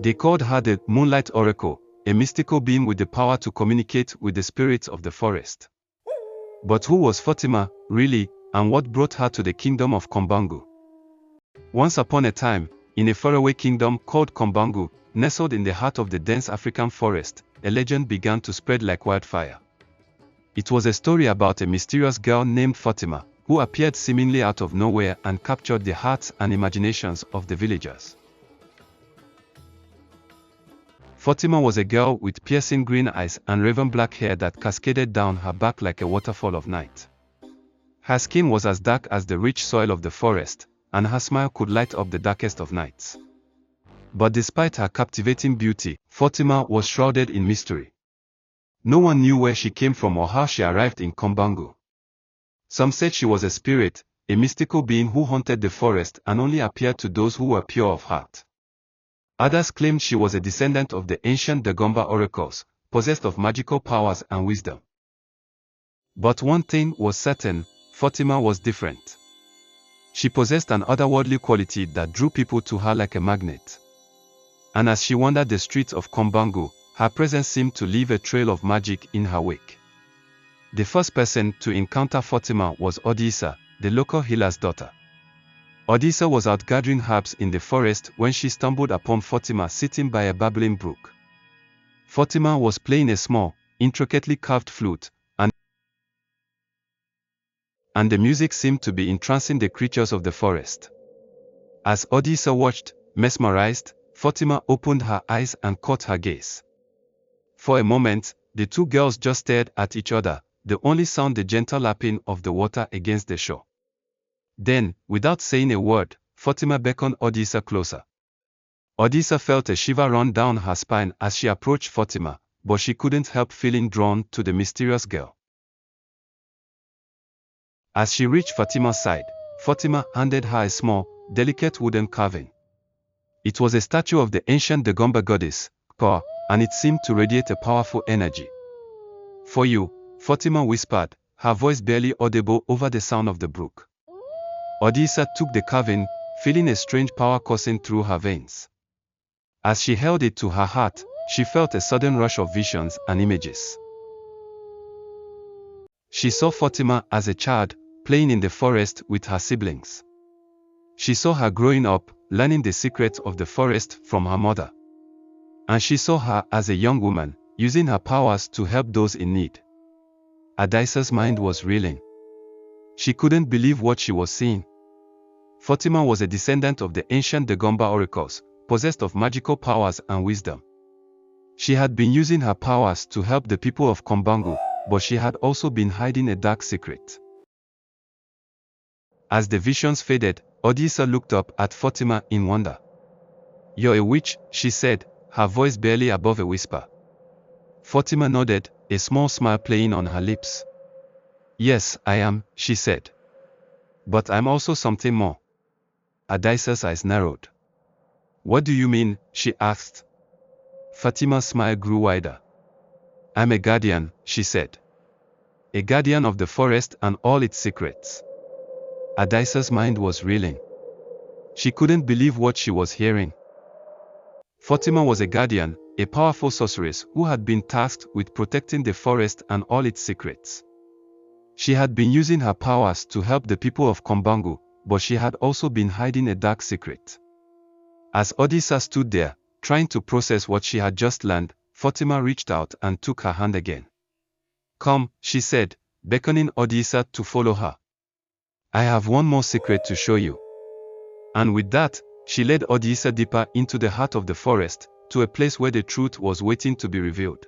They called her the Moonlight Oracle, a mystical being with the power to communicate with the spirits of the forest. But who was Fatima, really, and what brought her to the kingdom of Kombangu? Once upon a time, in a faraway kingdom called Kombangu, nestled in the heart of the dense African forest, a legend began to spread like wildfire. It was a story about a mysterious girl named Fatima, who appeared seemingly out of nowhere and captured the hearts and imaginations of the villagers. Fatima was a girl with piercing green eyes and raven black hair that cascaded down her back like a waterfall of night. Her skin was as dark as the rich soil of the forest, and her smile could light up the darkest of nights. But despite her captivating beauty, Fatima was shrouded in mystery. No one knew where she came from or how she arrived in Kombangu. Some said she was a spirit, a mystical being who haunted the forest and only appeared to those who were pure of heart. Others claimed she was a descendant of the ancient Dagomba oracles, possessed of magical powers and wisdom. But one thing was certain, Fatima was different. She possessed an otherworldly quality that drew people to her like a magnet. And as she wandered the streets of Kombangu, her presence seemed to leave a trail of magic in her wake. The first person to encounter Fatima was Odisa, the local healer's daughter. Odisa was out gathering herbs in the forest when she stumbled upon Fatima sitting by a babbling brook. Fatima was playing a small, intricately carved flute, and the music seemed to be entrancing the creatures of the forest. As Odisa watched, mesmerized, Fatima opened her eyes and caught her gaze. For a moment, the two girls just stared at each other, the only sound the gentle lapping of the water against the shore. Then, without saying a word, Fatima beckoned Odisa closer. Odisa felt a shiver run down her spine as she approached Fatima, but she couldn't help feeling drawn to the mysterious girl. As she reached Fatima's side, Fatima handed her a small, delicate wooden carving. It was a statue of the ancient Dagomba goddess, Ka, and it seemed to radiate a powerful energy. "For you," Fatima whispered, her voice barely audible over the sound of the brook. Odisa took the carving, feeling a strange power coursing through her veins. As she held it to her heart, she felt a sudden rush of visions and images. She saw Fatima as a child, playing in the forest with her siblings. She saw her growing up, learning the secrets of the forest from her mother. And she saw her as a young woman, using her powers to help those in need. Odisa's mind was reeling. She couldn't believe what she was seeing. Fatima was a descendant of the ancient Dagomba oracles, possessed of magical powers and wisdom. She had been using her powers to help the people of Kombangu, but she had also been hiding a dark secret. As the visions faded, Odisa looked up at Fatima in wonder. "You're a witch," she said, her voice barely above a whisper. Fatima nodded, a small smile playing on her lips. "Yes, I am," she said. "But I'm also something more." Odisa's eyes narrowed. "What do you mean?" she asked. Fatima's smile grew wider. "I'm a guardian," she said. "A guardian of the forest and all its secrets." Odisa's mind was reeling. She couldn't believe what she was hearing. Fatima was a guardian, a powerful sorceress who had been tasked with protecting the forest and all its secrets. She had been using her powers to help the people of Kombangu, but she had also been hiding a dark secret. As Odisa stood there, trying to process what she had just learned, Fatima reached out and took her hand again. "Come," she said, beckoning Odisa to follow her. "I have one more secret to show you." And with that, she led Odisa deeper into the heart of the forest, to a place where the truth was waiting to be revealed.